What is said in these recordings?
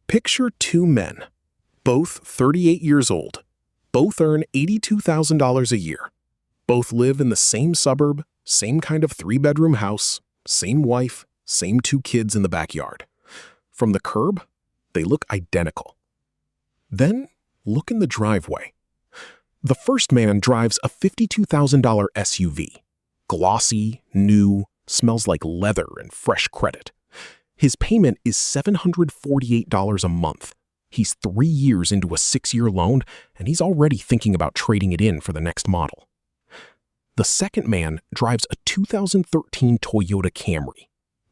Picture two men, both 38 years old. Both earn $82,000 a year. Both live in the same suburb, same kind of three-bedroom house, same wife, same two kids in the backyard. From the curb, they look identical. Then, look in the driveway. The first man drives a $52,000 SUV. Glossy, new, smells like leather and fresh credit. His payment is $748 a month. He's 3 years into a 6-year loan, and he's already thinking about trading it in for the next model. The second man drives a 2013 Toyota Camry.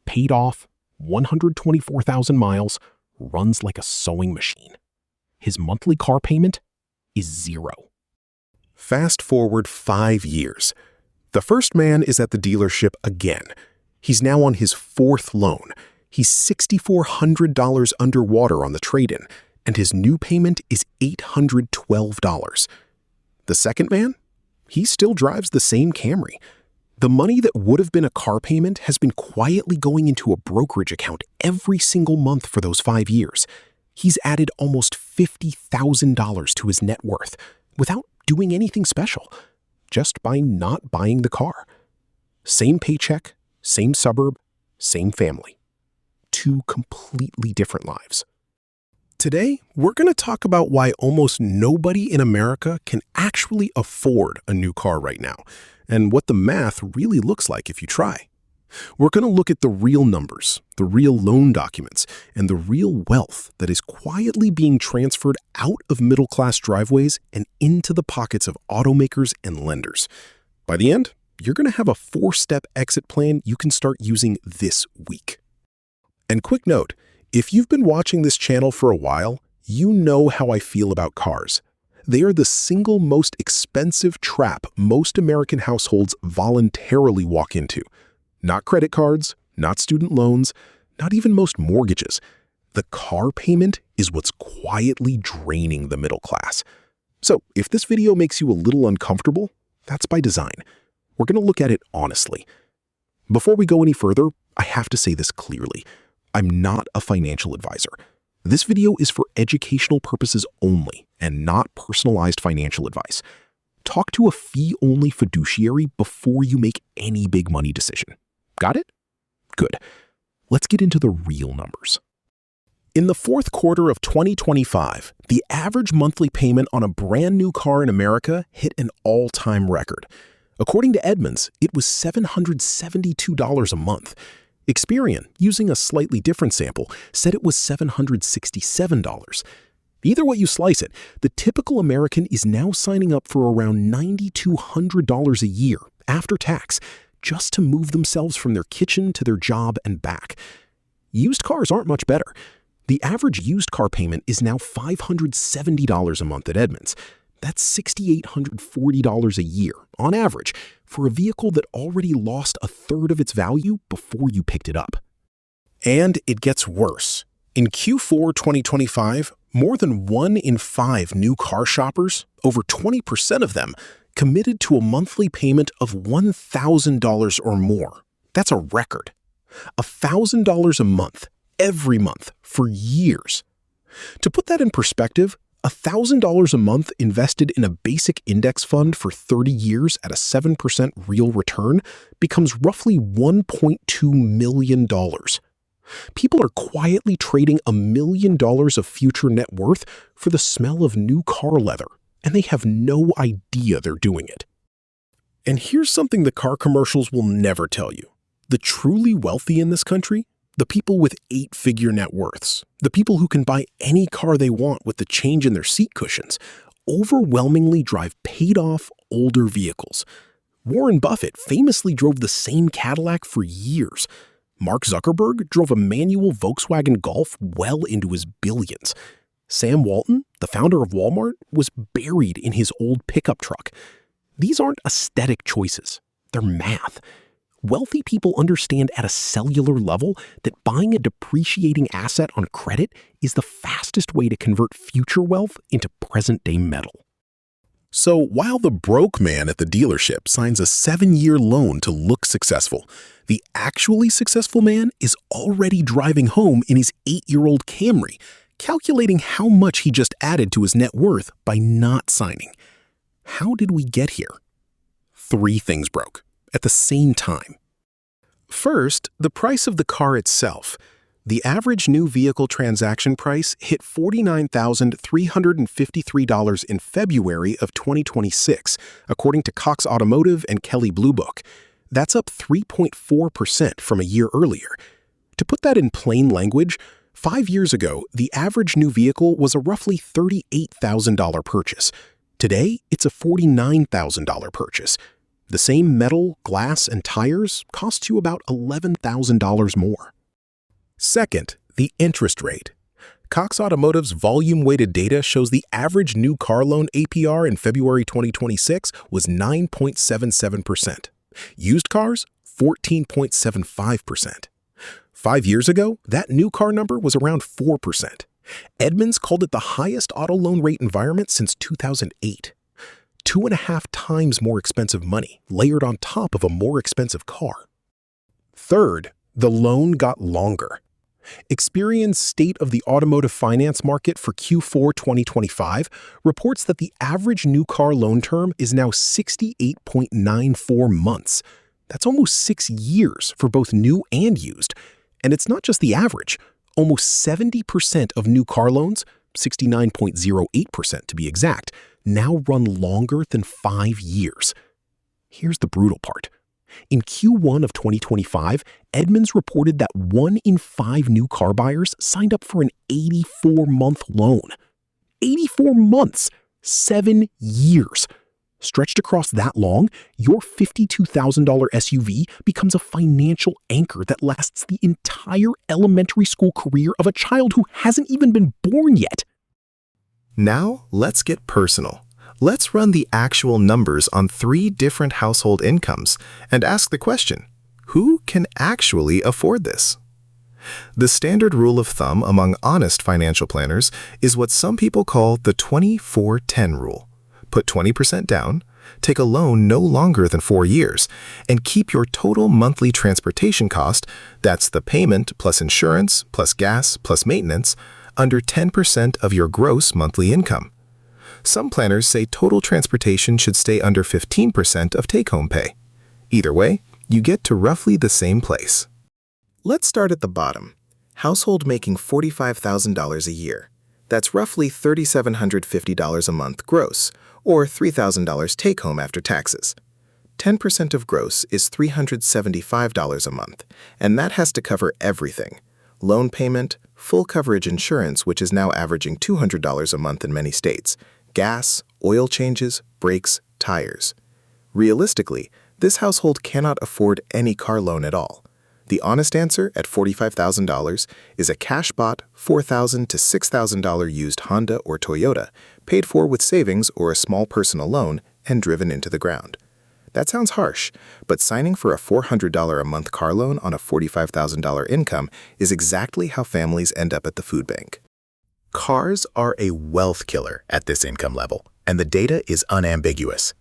Paid off, 124,000 miles, runs like a sewing machine. His monthly car payment is $0. Fast forward 5 years. The first man is at the dealership again. He's now on his 4th loan. He's $6,400 underwater on the trade-in, and his new payment is $812. The second man? He still drives the same Camry. The money that would have been a car payment has been quietly going into a brokerage account every single month for those 5 years. He's added almost $50,000 to his net worth without doing anything special, just by not buying the car. Same paycheck, same suburb, same family. 2 completely different lives. Today, we're going to talk about why almost nobody in America can actually afford a new car right now, and what the math really looks like if you try. We're going to look at the real numbers, the real loan documents, and the real wealth that is quietly being transferred out of middle-class driveways and into the pockets of automakers and lenders. By the end, you're going to have a 4-step exit plan you can start using this week. And quick note, if you've been watching this channel for a while, you know how I feel about cars. They are the single most expensive trap most American households voluntarily walk into. Not credit cards, not student loans, not even most mortgages. The car payment is what's quietly draining the middle class. So if this video makes you a little uncomfortable, that's by design. We're going to look at it honestly. Before we go any further, I have to say this clearly. I'm not a financial advisor. This video is for educational purposes only and not personalized financial advice. Talk to a fee-only fiduciary before you make any big money decision. Got it? Good. Let's get into the real numbers. In the 4th quarter of 2025, the average monthly payment on a brand new car in America hit an all-time record. According to Edmunds, it was $772 a month. Experian, using a slightly different sample, said it was $767. Either way you slice it, the typical American is now signing up for around $9,200 a year after tax just to move themselves from their kitchen to their job and back. Used cars aren't much better. The average used car payment is now $570 a month at Edmunds. That's $6,840 a year, on average, for a vehicle that already lost a third of its value before you picked it up. And it gets worse. In Q4 2025, more than 1 in 5 new car shoppers, over 20% of them, committed to a monthly payment of $1,000 or more. That's a record. $1,000 a month, every month, for years. To put that in perspective, $1,000 a month invested in a basic index fund for 30 years at a 7% real return becomes roughly $1.2 million. People are quietly trading $1 million of future net worth for the smell of new car leather, and they have no idea they're doing it. And here's something the car commercials will never tell you. The truly wealthy in this country, the people with 8-figure net worths, the people who can buy any car they want with the change in their seat cushions, overwhelmingly drive paid-off, older vehicles. Warren Buffett famously drove the same Cadillac for years. Mark Zuckerberg drove a manual Volkswagen Golf well into his billions. Sam Walton, the founder of Walmart, was buried in his old pickup truck. These aren't aesthetic choices. They're math. Wealthy people understand at a cellular level that buying a depreciating asset on credit is the fastest way to convert future wealth into present-day metal. So while the broke man at the dealership signs a 7-year loan to look successful, the actually successful man is already driving home in his 8-year-old Camry, calculating how much he just added to his net worth by not signing. How did we get here? 3 things broke at the same time. First, the price of the car itself. The average new vehicle transaction price hit $49,353 in February of 2026, according to Cox Automotive and Kelley Blue Book. That's up 3.4% from a year earlier. To put that in plain language, 5 years ago, the average new vehicle was a roughly $38,000 purchase. Today, it's a $49,000 purchase. The same metal, glass, and tires cost you about $11,000 more. Second, the interest rate. Cox Automotive's volume-weighted data shows the average new car loan APR in February 2026 was 9.77%. Used cars, 14.75%. 5 years ago, that new car number was around 4%. Edmunds called it the highest auto loan rate environment since 2008. 2.5 times more expensive money layered on top of a more expensive car. Third, the loan got longer. Experian's State of the Automotive Finance Market for Q4 2025 reports that the average new car loan term is now 68.94 months. That's almost 6 years for both new and used. And it's not just the average. Almost 70% of new car loans, 69.08% to be exact, now run longer than 5 years. Here's the brutal part. In Q1 of 2025, Edmunds reported that 1 in 5 new car buyers signed up for an 84-month loan. 84 months! 7 years! Stretched across that long, your $52,000 SUV becomes a financial anchor that lasts the entire elementary school career of a child who hasn't even been born yet. Now, let's get personal. Let's run the actual numbers on 3 different household incomes and ask the question, who can actually afford this? The standard rule of thumb among honest financial planners is what some people call the 20-4-10 rule. Put 20% down, take a loan no longer than 4 years, and keep your total monthly transportation cost, that's the payment plus insurance plus gas plus maintenance, under 10% of your gross monthly income. Some planners say total transportation should stay under 15% of take-home pay. Either way, you get to roughly the same place. Let's start at the bottom. Household making $45,000 a year. That's roughly $3,750 a month gross, or $3,000 take-home after taxes. 10% of gross is $375 a month, and that has to cover everything. Loan payment, full coverage insurance, which is now averaging $200 a month in many states, gas, oil changes, brakes, tires. Realistically, this household cannot afford any car loan at all. The honest answer at $45,000 is a cash-bought $4,000 to $6,000 used Honda or Toyota, paid for with savings or a small personal loan and driven into the ground. That sounds harsh, but signing for a $400 a month car loan on a $45,000 income is exactly how families end up at the food bank. Cars are a wealth killer at this income level, and the data is unambiguous.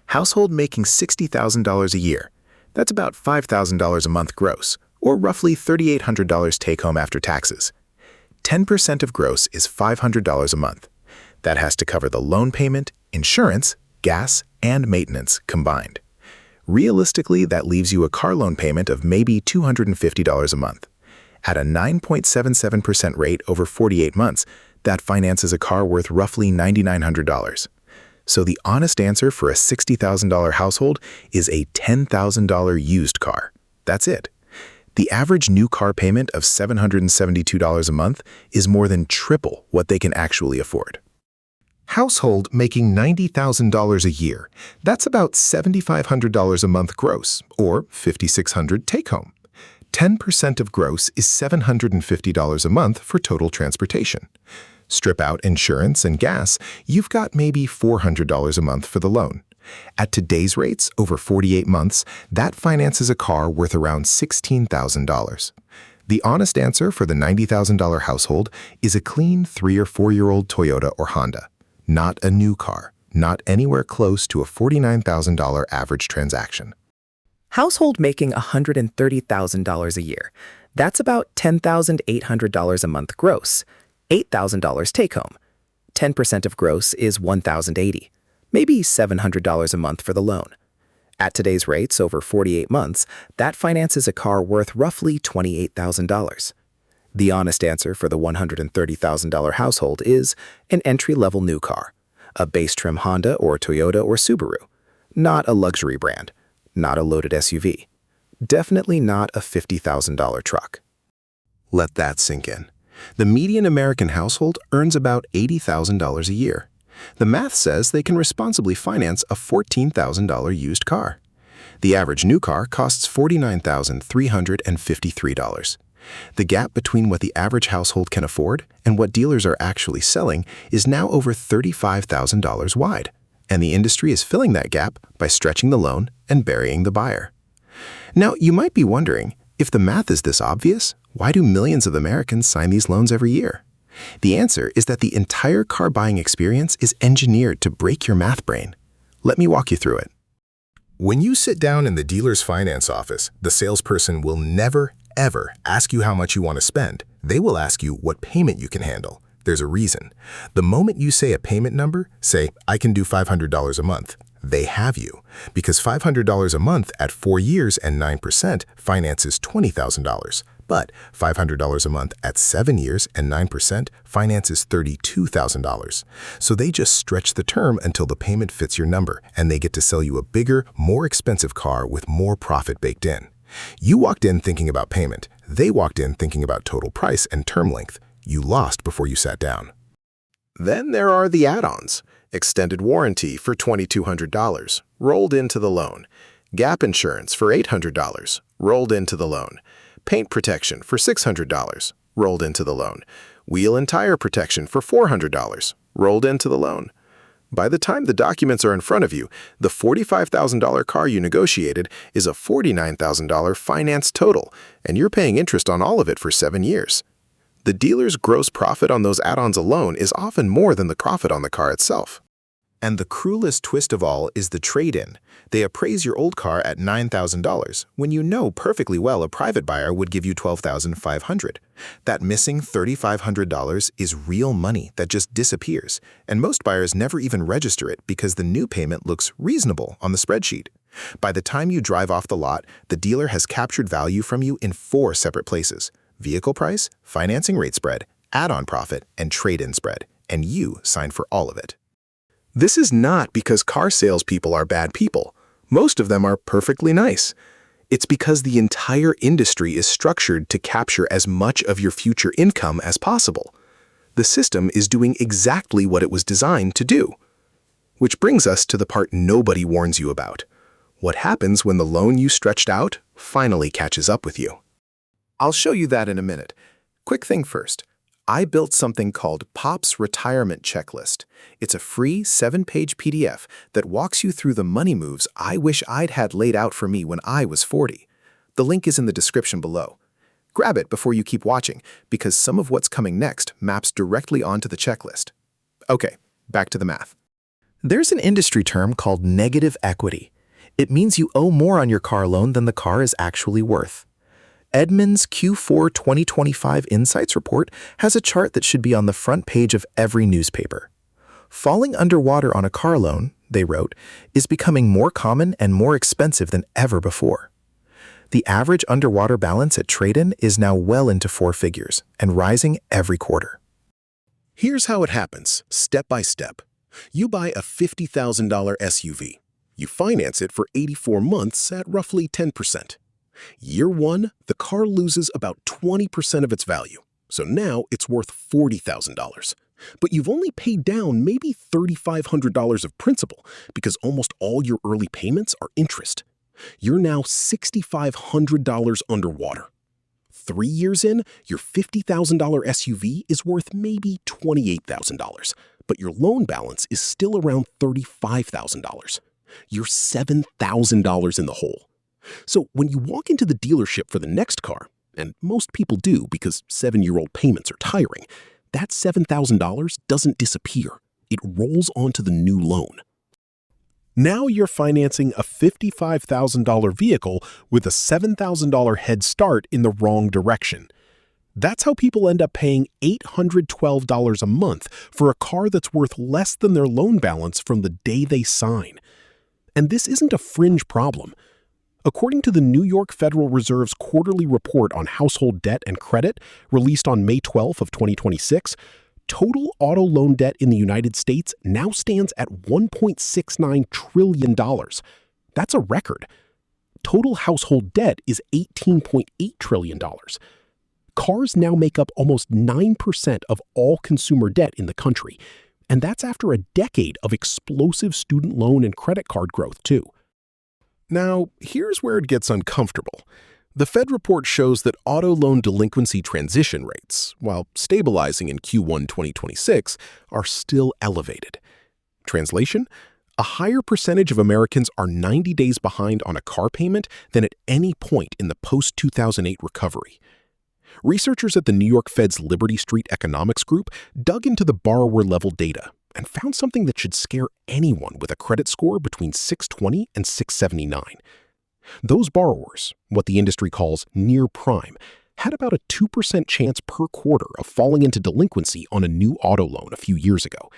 Household making $60,000 a year. That's about $5,000 a month gross, or roughly $3,800 take-home after taxes. 10% of gross is $500 a month. That has to cover the loan payment, insurance, gas, and maintenance combined. Realistically, that leaves you a car loan payment of maybe $250 a month. At a 9.77% rate over 48 months, that finances a car worth roughly $9,900. So the honest answer for a $60,000 household is a $10,000 used car. That's it. The average new car payment of $772 a month is more than triple what they can actually afford. Household making $90,000 a year. That's about $7,500 a month gross, or $5,600 take-home. 10% of gross is $750 a month for total transportation. Strip out insurance and gas, you've got maybe $400 a month for the loan. At today's rates, over 48 months, that finances a car worth around $16,000. The honest answer for the $90,000 household is a clean 3- or 4-year-old Toyota or Honda. Not a new car, not anywhere close to a $49,000 average transaction. Household making $130,000 a year. That's about $10,800 a month gross. $8,000 take-home. 10% of gross is $1,080, maybe $700 a month for the loan. At today's rates, over 48 months, that finances a car worth roughly $28,000. The honest answer for the $130,000 household is an entry-level new car, a base-trim Honda or Toyota or Subaru, not a luxury brand, not a loaded SUV, definitely not a $50,000 truck. Let that sink in. The median American household earns about $80,000 a year. The math says they can responsibly finance a $14,000 used car. The average new car costs $49,353. The gap between what the average household can afford and what dealers are actually selling is now over $35,000 wide, and the industry is filling that gap by stretching the loan and burying the buyer. Now, you might be wondering, if the math is this obvious, why do millions of Americans sign these loans every year? The answer is that the entire car buying experience is engineered to break your math brain. Let me walk you through it. When you sit down in the dealer's finance office, the salesperson will never, ever ask you how much you want to spend. They will ask you what payment you can handle. There's a reason. The moment you say a payment number, say, I can do $500 a month, they have you. Because $500 a month at 4 years and 9% finances $20,000. But $500 a month at 7 years and 9% finances $32,000. So they just stretch the term until the payment fits your number, and they get to sell you a bigger, more expensive car with more profit baked in. You walked in thinking about payment. They walked in thinking about total price and term length. You lost before you sat down. Then there are the add-ons. Extended warranty for $2,200, rolled into the loan. Gap insurance for $800, rolled into the loan. Paint protection for $600, rolled into the loan. Wheel and tire protection for $400, rolled into the loan. By the time the documents are in front of you, the $45,000 car you negotiated is a $49,000 finance total, and you're paying interest on all of it for 7 years. The dealer's gross profit on those add-ons alone is often more than the profit on the car itself. And the cruelest twist of all is the trade-in. They appraise your old car at $9,000 when you know perfectly well a private buyer would give you $12,500. That missing $3,500 is real money that just disappears, and most buyers never even register it because the new payment looks reasonable on the spreadsheet. By the time you drive off the lot, the dealer has captured value from you in 4 separate places: vehicle price, financing rate spread, add-on profit, and trade-in spread, and you signed for all of it. This is not because car salespeople are bad people. Most of them are perfectly nice. It's because the entire industry is structured to capture as much of your future income as possible. The system is doing exactly what it was designed to do. Which brings us to the part nobody warns you about. What happens when the loan you stretched out finally catches up with you? I'll show you that in a minute. Quick thing first. I built something called Pop's Retirement Checklist. It's a free 7-page PDF that walks you through the money moves I wish I'd had laid out for me when I was 40. The link is in the description below. Grab it before you keep watching, because some of what's coming next maps directly onto the checklist. Okay, back to the math. There's an industry term called negative equity. It means you owe more on your car loan than the car is actually worth. Edmunds' Q4 2025 Insights Report has a chart that should be on the front page of every newspaper. Falling underwater on a car loan, they wrote, is becoming more common and more expensive than ever before. The average underwater balance at trade-in is now well into 4 figures and rising every quarter. Here's how it happens, step by step. You buy a $50,000 SUV. You finance it for 84 months at roughly 10%. Year 1, the car loses about 20% of its value, so now it's worth $40,000. But you've only paid down maybe $3,500 of principal because almost all your early payments are interest. You're now $6,500 underwater. 3 years in, your $50,000 SUV is worth maybe $28,000, but your loan balance is still around $35,000. You're $7,000 in the hole. So when you walk into the dealership for the next car, and most people do because 7-year-old payments are tiring, that $7,000 doesn't disappear. It rolls onto the new loan. Now you're financing a $55,000 vehicle with a $7,000 head start in the wrong direction. That's how people end up paying $812 a month for a car that's worth less than their loan balance from the day they sign. And this isn't a fringe problem. According to the New York Federal Reserve's quarterly report on household debt and credit, released on May 12 of 2026, total auto loan debt in the United States now stands at $1.69 trillion. That's a record. Total household debt is $18.8 trillion. Cars now make up almost 9% of all consumer debt in the country, and that's after a decade of explosive student loan and credit card growth, too. Now, here's where it gets uncomfortable. The Fed report shows that auto loan delinquency transition rates, while stabilizing in Q1 2026, are still elevated. Translation? A higher percentage of Americans are 90 days behind on a car payment than at any point in the post-2008 recovery. Researchers at the New York Fed's Liberty Street Economics Group dug into the borrower-level data and found something that should scare anyone with a credit score between 620 and 679. Those borrowers, what the industry calls near prime, had about a 2% chance per quarter of falling into delinquency on a new auto loan a few years ago.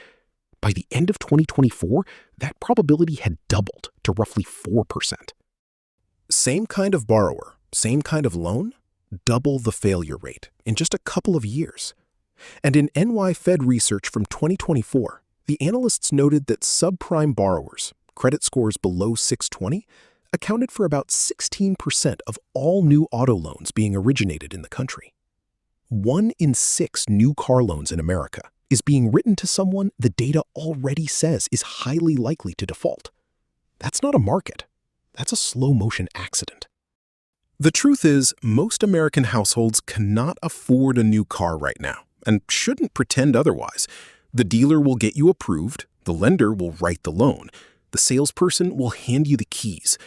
By the end of 2024, that probability had doubled to roughly 4%. Same kind of borrower, same kind of loan, double the failure rate in just a couple of years. And in NY Fed research from 2024, the analysts noted that subprime borrowers, credit scores below 620, accounted for about 16% of all new auto loans being originated in the country. 1 in 6 new car loans in America is being written to someone the data already says is highly likely to default. That's not a market. That's a slow-motion accident. The truth is, most American households cannot afford a new car right now and shouldn't pretend otherwise. The dealer will get you approved, the lender will write the loan, the salesperson will hand you the keys.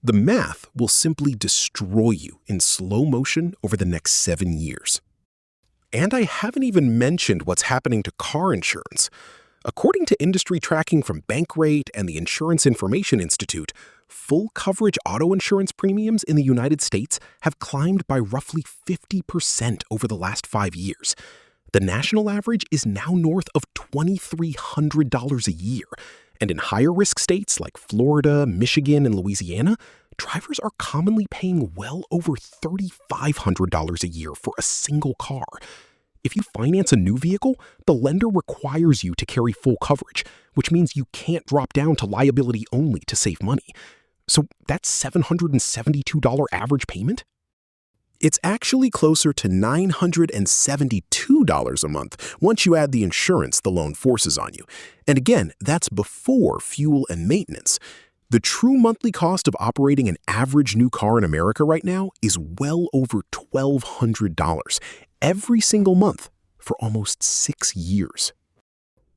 The math will simply destroy you in slow motion over the next 7 years. And I haven't even mentioned what's happening to car insurance. According to industry tracking from Bankrate and the Insurance Information Institute, full coverage auto insurance premiums in the United States have climbed by roughly 50% over the last 5 years. The national average is now north of $2,300 a year. And in higher risk states like Florida, Michigan, and Louisiana, drivers are commonly paying well over $3,500 a year for a single car. If you finance a new vehicle, the lender requires you to carry full coverage, which means you can't drop down to liability only to save money. So that's $772 average payment? It's actually closer to $972 a month once you add the insurance the loan forces on you. And again, that's before fuel and maintenance. The true monthly cost of operating an average new car in America right now is well over $1,200 every single month for almost 6 years.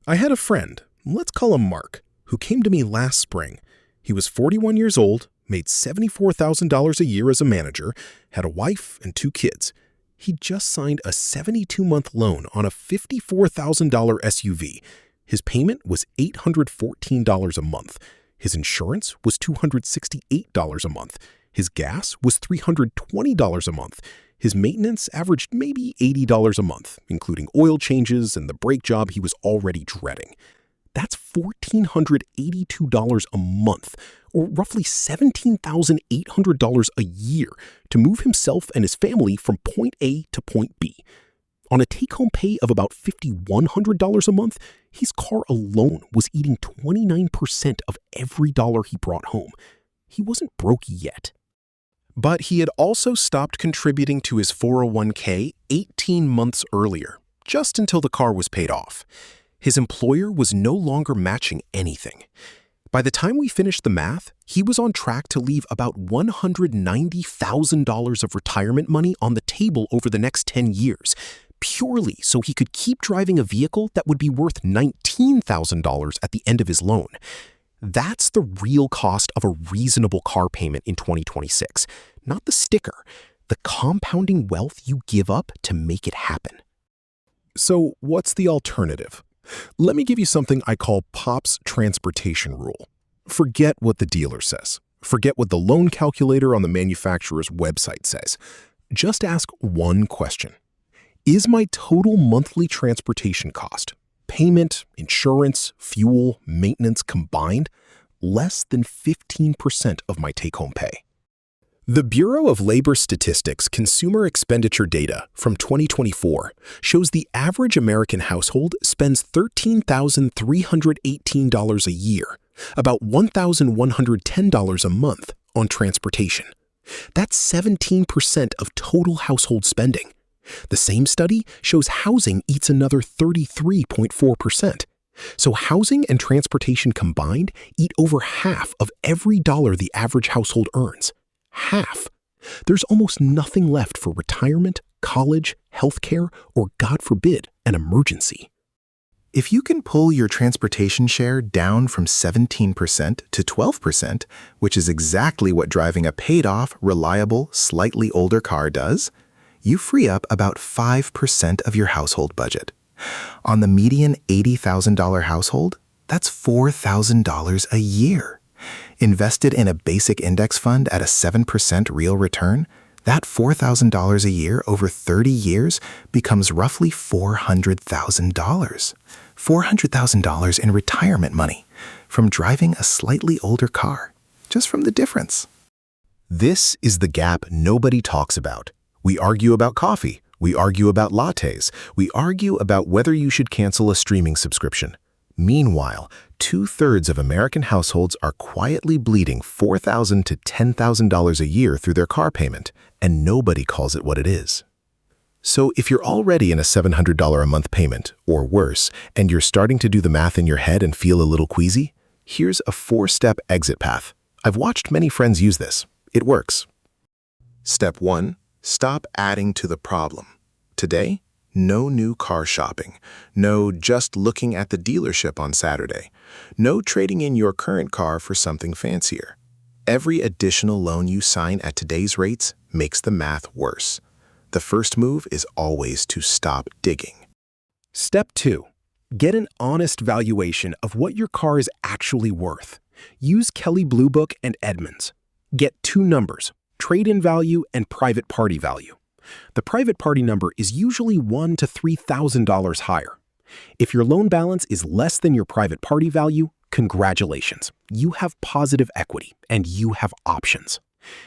I had a friend, let's call him Mark, who came to me last spring. He was 41 years old, made $74,000 a year as a manager, had a wife and 2 kids. He just signed a 72-month loan on a $54,000 SUV. His payment was $814 a month. His insurance was $268 a month. His gas was $320 a month. His maintenance averaged maybe $80 a month, including oil changes and the brake job he was already dreading. That's $1,482 a month, or roughly $17,800 a year to move himself and his family from point A to point B. On a take-home pay of about $5,100 a month, his car alone was eating 29% of every dollar he brought home. He wasn't broke yet. But he had also stopped contributing to his 401k 18 months earlier, just until the car was paid off. His employer was no longer matching anything. By the time we finished the math, he was on track to leave about $190,000 of retirement money on the table over the next 10 years, purely so he could keep driving a vehicle that would be worth $19,000 at the end of his loan. That's the real cost of a reasonable car payment in 2026, not the sticker, the compounding wealth you give up to make it happen. So what's the alternative? Let me give you something I call Pop's transportation rule. Forget what the dealer says. Forget what the loan calculator on the manufacturer's website says. Just ask one question. Is my total monthly transportation cost, payment, insurance, fuel, maintenance combined, less than 15% of my take-home pay? The Bureau of Labor Statistics Consumer Expenditure Data from 2024 shows the average American household spends $13,318 a year, about $1,110 a month, on transportation. That's 17% of total household spending. The same study shows housing eats another 33.4%. So housing and transportation combined eat over half of every dollar the average household earns. Half. There's almost nothing left for retirement, college, healthcare, or, God forbid, an emergency. If you can pull your transportation share down from 17% to 12%, which is exactly what driving a paid-off, reliable, slightly older car does, you free up about 5% of your household budget. On the median $80,000 household, that's $4,000 a year. Invested in a basic index fund at a 7% real return, that $4,000 a year over 30 years becomes roughly $400,000. $400,000 in retirement money from driving a slightly older car, just from the difference. This is the gap nobody talks about. We argue about coffee. We argue about lattes. We argue about whether you should cancel a streaming subscription. Meanwhile, 2/3 of American households are quietly bleeding $4,000 to $10,000 a year through their car payment, and nobody calls it what it is. So if you're already in a $700 a month payment, or worse, and you're starting to do the math in your head and feel a little queasy, here's a 4-step exit path. I've watched many friends use this. It works. Step 1. Stop adding to the problem. Today, no new car shopping. No just looking at the dealership on Saturday. No trading in your current car for something fancier. Every additional loan you sign at today's rates makes the math worse. The first move is always to stop digging. Step 2. Get an honest valuation of what your car is actually worth. Use Kelley Blue Book and Edmunds. Get 2 numbers, trade-in value and private party value. The private party number is usually $1,000 to $3,000 higher. If your loan balance is less than your private party value, congratulations. You have positive equity and you have options.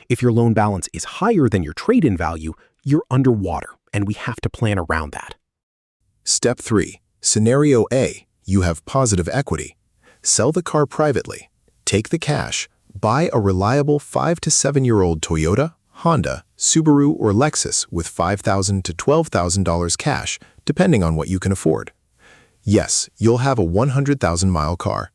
If your loan balance is higher than your trade-in value, you're underwater and we have to plan around that. Step 3. Scenario A. You have positive equity. Sell the car privately. Take the cash. Buy a reliable 5 to 7-year-old Toyota, Honda, Subaru, or Lexus with $5,000 to $12,000 cash, depending on what you can afford. Yes, you'll have a 100,000-mile car.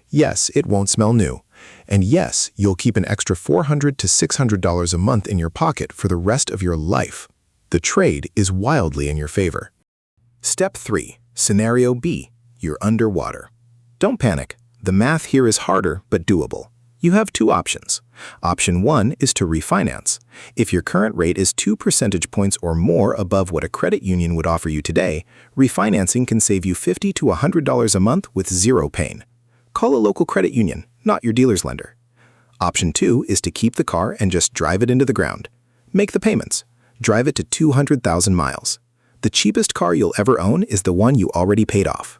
Yes, it won't smell new. And yes, you'll keep an extra $400 to $600 a month in your pocket for the rest of your life. The trade is wildly in your favor. Step 3. Scenario B. You're underwater. Don't panic. The math here is harder but doable. You have 2 options. Option 1 is to refinance. If your current rate is 2 percentage points or more above what a credit union would offer you today, refinancing can save you $50 to $100 a month with zero pain. Call a local credit union, not your dealer's lender. Option 2 is to keep the car and just drive it into the ground. Make the payments. Drive it to 200,000 miles. The cheapest car you'll ever own is the one you already paid off.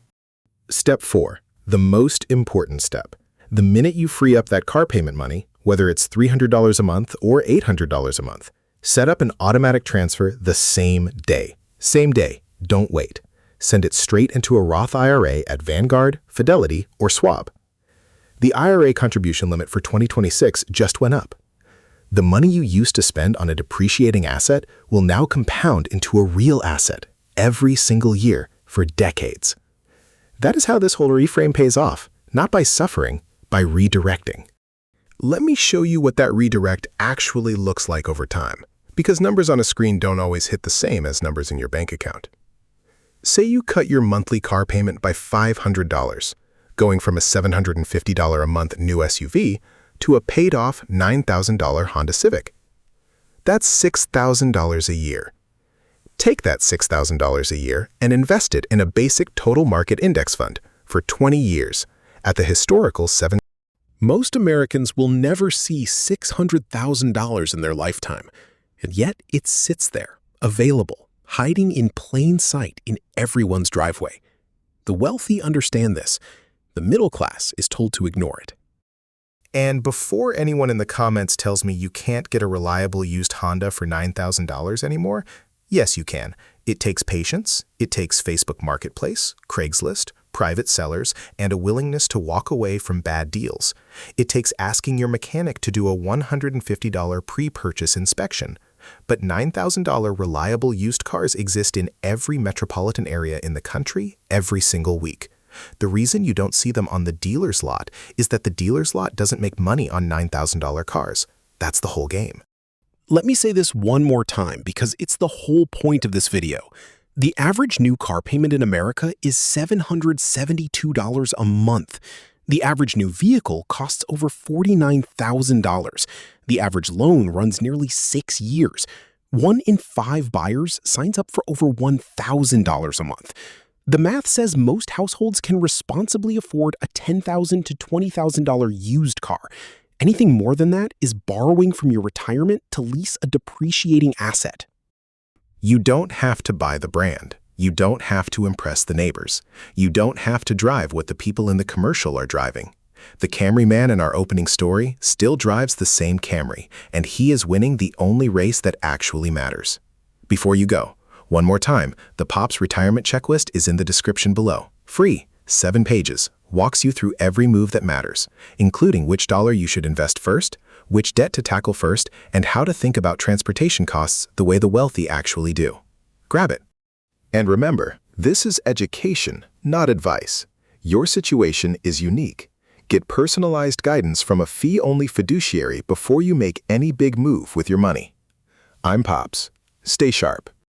Step 4. The most important step. The minute you free up that car payment money, whether it's $300 a month or $800 a month, set up an automatic transfer the same day. Same day. Don't wait. Send it straight into a Roth IRA at Vanguard, Fidelity, or Schwab. The IRA contribution limit for 2026 just went up. The money you used to spend on a depreciating asset will now compound into a real asset every single year for decades. That is how this whole reframe pays off, not by suffering, by redirecting. Let me show you what that redirect actually looks like over time, because numbers on a screen don't always hit the same as numbers in your bank account. Say you cut your monthly car payment by $500, going from a $750 a month new SUV to a paid-off $9,000 Honda Civic. That's $6,000 a year. Take that $6,000 a year and invest it in a basic total market index fund for 20 years at the historical 7. Most Americans will never see $600,000 in their lifetime, and yet it sits there, available, hiding in plain sight in everyone's driveway. The wealthy understand this. The middle class is told to ignore it. And before anyone in the comments tells me you can't get a reliable used Honda for $9,000 anymore, yes, you can. It takes patience, it takes Facebook Marketplace, Craigslist, private sellers, and a willingness to walk away from bad deals. It takes asking your mechanic to do a $150 pre-purchase inspection. But $9,000 reliable used cars exist in every metropolitan area in the country every single week. The reason you don't see them on the dealer's lot is that the dealer's lot doesn't make money on $9,000 cars. That's the whole game. Let me say this one more time because it's the whole point of this video. The average new car payment in America is $772 a month. The average new vehicle costs over $49,000. The average loan runs nearly 6 years. 1 in 5 buyers signs up for over $1,000 a month. The math says most households can responsibly afford a $10,000 to $20,000 used car. Anything more than that is borrowing from your retirement to lease a depreciating asset. You don't have to buy the brand. You don't have to impress the neighbors. You don't have to drive what the people in the commercial are driving. The Camry man in our opening story still drives the same Camry, and he is winning the only race that actually matters. Before you go, one more time, the Pops retirement checklist is in the description below. Free, 7 pages, walks you through every move that matters, including which dollar you should invest first, which debt to tackle first, and how to think about transportation costs the way the wealthy actually do. Grab it. And remember, this is education, not advice. Your situation is unique. Get personalized guidance from a fee-only fiduciary before you make any big move with your money. I'm Pops. Stay sharp.